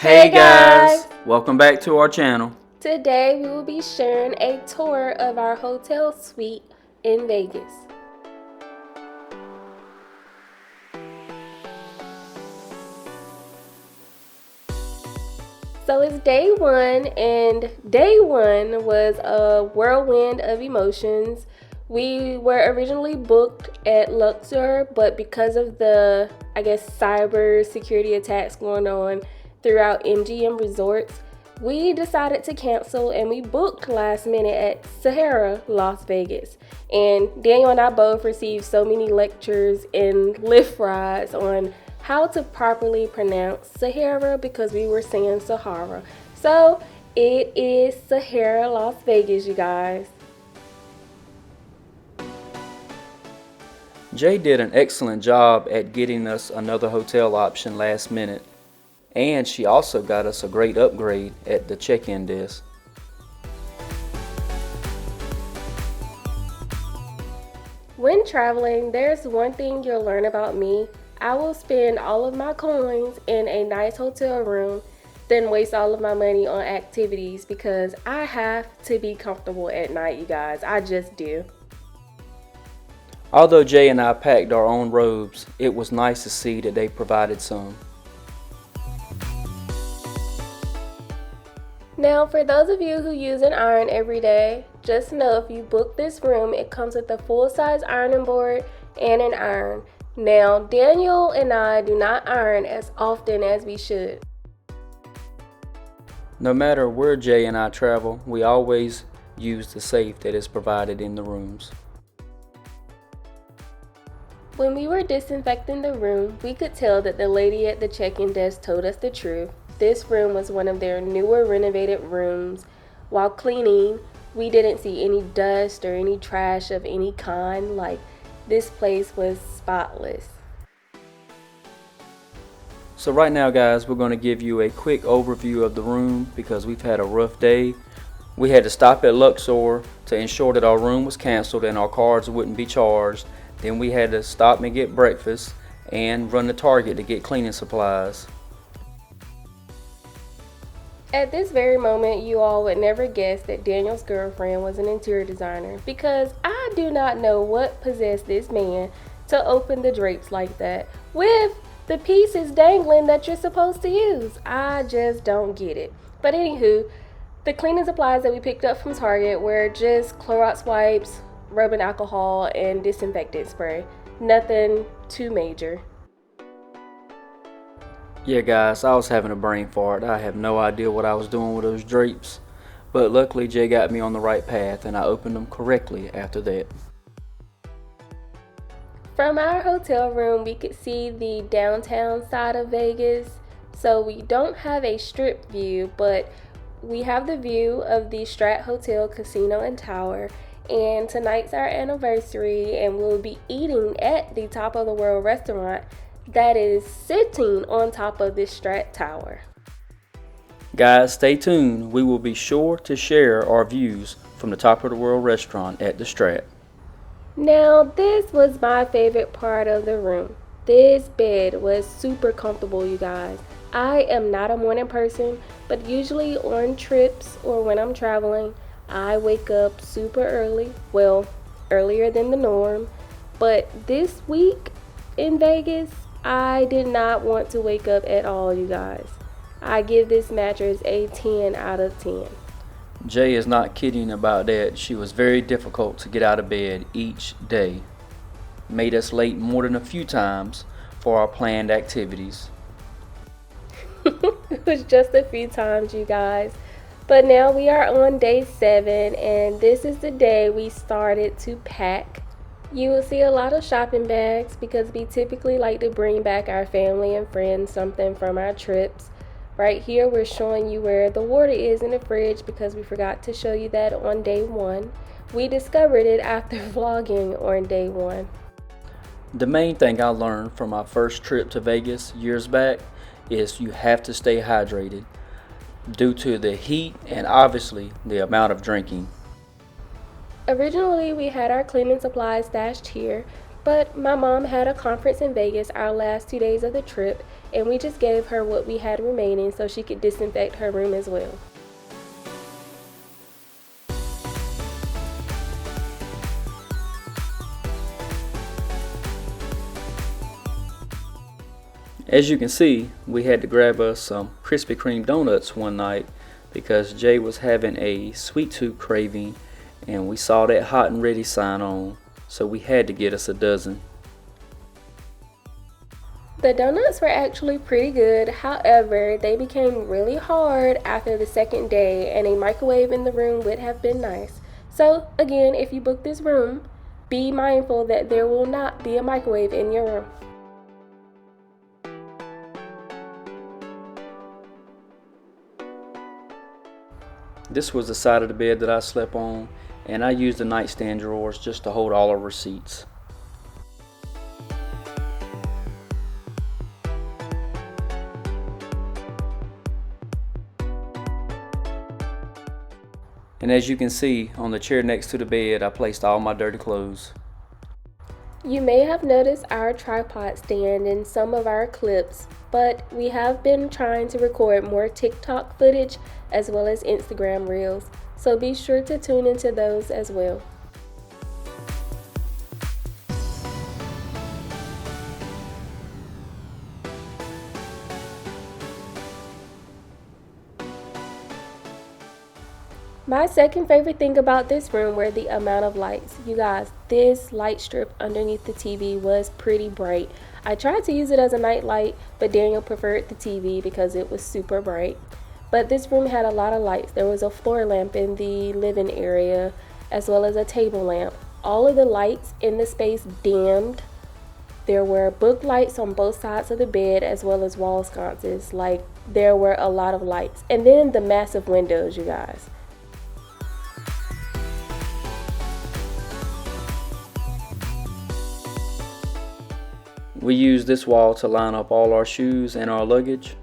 Hey guys, welcome back to our channel. Today we will be sharing a tour of our hotel suite in Vegas. So it's day one, and day one was a whirlwind of emotions. We were originally booked at Luxor, but because of the, cyber security attacks going on throughout MGM resorts, we decided to cancel and we booked last minute at Sahara, Las Vegas. And Daniel and I both received so many lectures and lift rides on how to properly pronounce Sahara because we were saying Sahara. So it is Sahara, Las Vegas, you guys. Jay did an excellent job at getting us another hotel option last minute, and she also got us a great upgrade at the check-in desk. When traveling, there's one thing you'll learn about me. I will spend all of my coins in a nice hotel room, then waste all of my money on activities because I have to be comfortable at night, you guys. I just do. Although Jay and I packed our own robes, it was nice to see that they provided some. Now, for those of you who use an iron every day, just know if you book this room, it comes with a full-size ironing board and an iron. Now, Daniel and I do not iron as often as we should. No matter where Jay and I travel, we always use the safe that is provided in the rooms. When we were disinfecting the room, we could tell that the lady at the check-in desk told us the truth. This room was one of their newer renovated rooms. While cleaning, we didn't see any dust or any trash of any kind. Like, this place was spotless. So right now guys, we're going to give you a quick overview of the room because we've had a rough day. We had to stop at Luxor to ensure that our room was canceled and our cards wouldn't be charged. Then we had to stop and get breakfast and run to Target to get cleaning supplies. At this very moment, you all would never guess that Daniel's girlfriend was an interior designer because I do not know what possessed this man to open the drapes like that with the pieces dangling that you're supposed to use. I just don't get it. But anywho, the cleaning supplies that we picked up from Target were just Clorox wipes, rubbing alcohol, and disinfectant spray. Nothing too major. Yeah guys, I was having a brain fart. I have no idea what I was doing with those drapes, but luckily Jay got me on the right path and I opened them correctly after that. From our hotel room, we could see the downtown side of Vegas. So we don't have a strip view, but we have the view of the Strat Hotel Casino and Tower. And tonight's our anniversary, and we'll be eating at the Top of the World restaurant that is sitting on top of this Strat Tower. Guys, stay tuned. We will be sure to share our views from the Top of the World restaurant at the Strat. Now, this was my favorite part of the room. This bed was super comfortable, you guys. I am not a morning person, but usually on trips or when I'm traveling, I wake up super early, well, earlier than the norm. But this week in Vegas, I did not want to wake up at all, you guys. I give this mattress a 10 out of 10. Jay is not kidding about that. She was very difficult to get out of bed each day. Made us late more than a few times for our planned activities. It was just a few times, you guys. But now we are on day 7, and this is the day we started to pack. You will see a lot of shopping bags because we typically like to bring back our family and friends something from our trips. Right here we're showing you where the water is in the fridge because we forgot to show you that on day 1. We discovered it after vlogging on day 1. The main thing I learned from my first trip to Vegas years back is you have to stay hydrated due to the heat and obviously the amount of drinking. Originally we had our cleaning supplies stashed here, But my mom had a conference in Vegas our last 2 days of the trip, and we just gave her what we had remaining so she could disinfect her room as well. As you can see, we had to grab us some Krispy Kreme donuts one night because Jay was having a sweet tooth craving and we saw that hot and ready sign on, so we had to get us a dozen. The donuts were actually pretty good, however, they became really hard after the second day, and a microwave in the room would have been nice. So, again, if you book this room, be mindful that there will not be a microwave in your room. This was the side of the bed that I slept on, and I used the nightstand drawers just to hold all our receipts. And as you can see, on the chair next to the bed, I placed all my dirty clothes. You may have noticed our tripod stand in some of our clips, but we have been trying to record more TikTok footage as well as Instagram reels, so be sure to tune into those as well. My second favorite thing about this room were the amount of lights. You guys, this light strip underneath the TV was pretty bright. I tried to use it as a night light, but Daniel preferred the TV because it was super bright. But this room had a lot of lights. There was a floor lamp in the living area, as well as a table lamp. All of the lights in the space dimmed. There were book lights on both sides of the bed, as well as wall sconces. Like, there were a lot of lights. And then the massive windows, you guys. We used this wall to line up all our shoes and our luggage.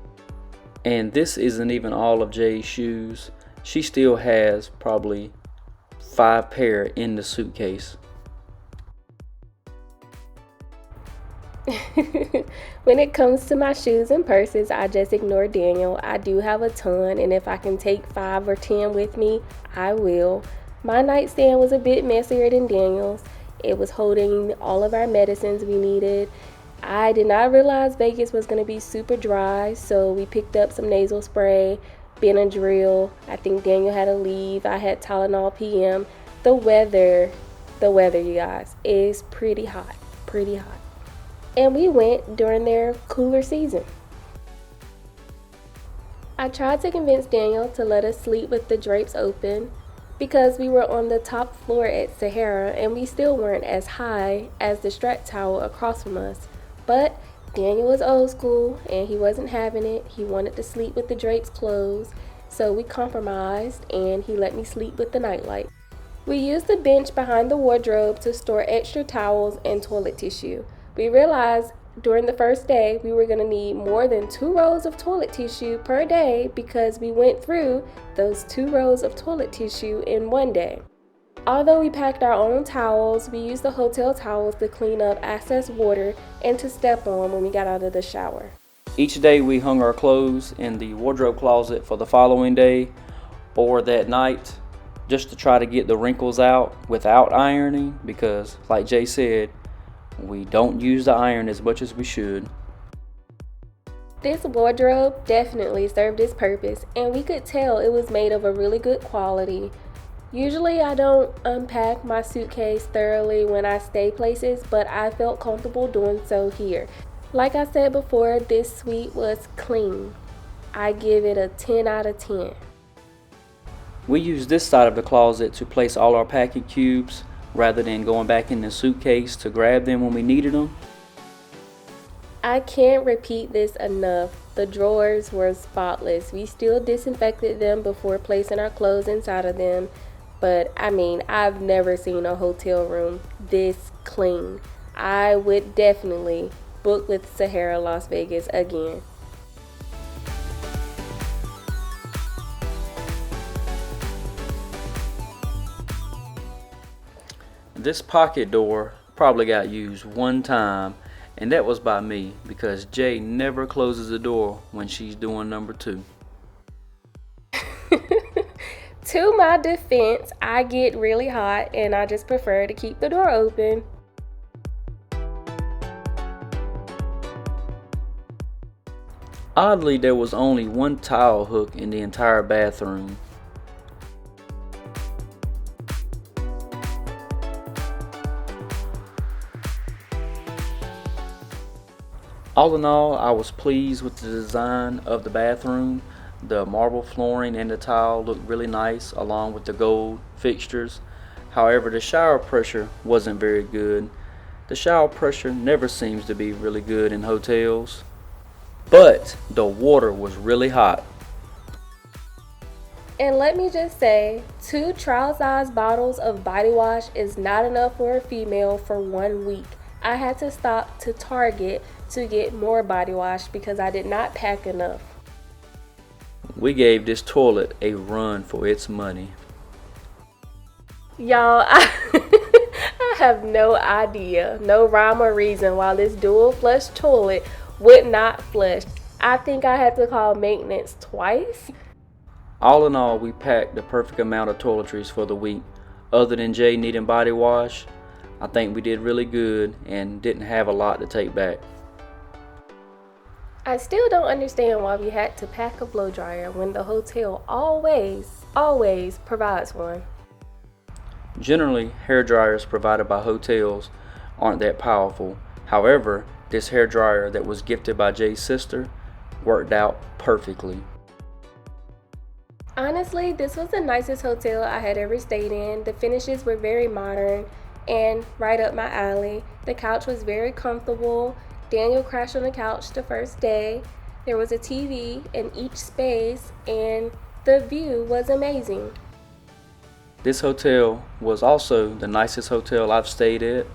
And this isn't even all of Jay's shoes. She still has probably 5 pair in the suitcase. When it comes to my shoes and purses, I just ignore Daniel. I do have a ton, and if I can take 5 or 10 with me, I will. My nightstand was a bit messier than Daniel's. It was holding all of our medicines we needed. I did not realize Vegas was going to be super dry, so we picked up some nasal spray, Benadryl. I think Daniel had to leave. I had Tylenol PM. The weather, you guys, is pretty hot. And we went during their cooler season. I tried to convince Daniel to let us sleep with the drapes open because we were on the top floor at Sahara and we still weren't as high as the Strat Tower across from us. But Daniel was old school and he wasn't having it. He wanted to sleep with the drapes closed, so we compromised and he let me sleep with the nightlight. We used the bench behind the wardrobe to store extra towels and toilet tissue. We realized during the first day we were going to need more than 2 rows of toilet tissue per day because we went through those 2 rows of toilet tissue in one day. Although we packed our own towels, we used the hotel towels to clean up excess water and to step on when we got out of the shower. Each day we hung our clothes in the wardrobe closet for the following day or that night just to try to get the wrinkles out without ironing because, like Jay said, we don't use the iron as much as we should. This wardrobe definitely served its purpose, and we could tell it was made of a really good quality. Usually I don't unpack my suitcase thoroughly when I stay places, but I felt comfortable doing so here. Like I said before, this suite was clean. I give it a 10 out of 10. We used this side of the closet to place all our packing cubes rather than going back in the suitcase to grab them when we needed them. I can't repeat this enough. The drawers were spotless. We still disinfected them before placing our clothes inside of them. But I mean, I've never seen a hotel room this clean. I would definitely book with Sahara Las Vegas again. This pocket door probably got used one time, and that was by me because Jay never closes the door when she's doing number two. To my defense, I get really hot and I just prefer to keep the door open. Oddly, there was only one towel hook in the entire bathroom. All in all, I was pleased with the design of the bathroom. The marble flooring and the tile looked really nice along with the gold fixtures. However, the shower pressure wasn't very good. The shower pressure never seems to be really good in hotels. But the water was really hot. And let me just say, 2 trial-size bottles of body wash is not enough for a female for 1 week. I had to stop to Target to get more body wash because I did not pack enough. We gave this toilet a run for its money. Y'all, I have no idea, no rhyme or reason why this dual flush toilet would not flush. I think I had to call maintenance twice. All in all, we packed the perfect amount of toiletries for the week. Other than Jay needing body wash, I think we did really good and didn't have a lot to take back. I still don't understand why we had to pack a blow dryer when the hotel always provides one. Generally, hair dryers provided by hotels aren't that powerful. However, this hair dryer that was gifted by Jay's sister worked out perfectly. Honestly, this was the nicest hotel I had ever stayed in. The finishes were very modern and right up my alley. The couch was very comfortable. Daniel crashed on the couch the first day. There was a TV in each space and the view was amazing. This hotel was also the nicest hotel I've stayed at.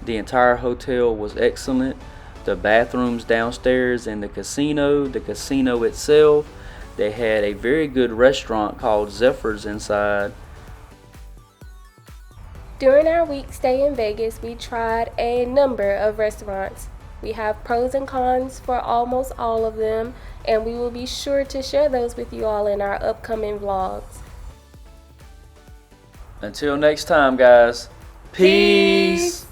The entire hotel was excellent. The bathrooms downstairs in the casino itself, they had a very good restaurant called Zephyr's inside. During our week stay in Vegas, we tried a number of restaurants. We have pros and cons for almost all of them, and we will be sure to share those with you all in our upcoming vlogs. Until next time, guys. Peace.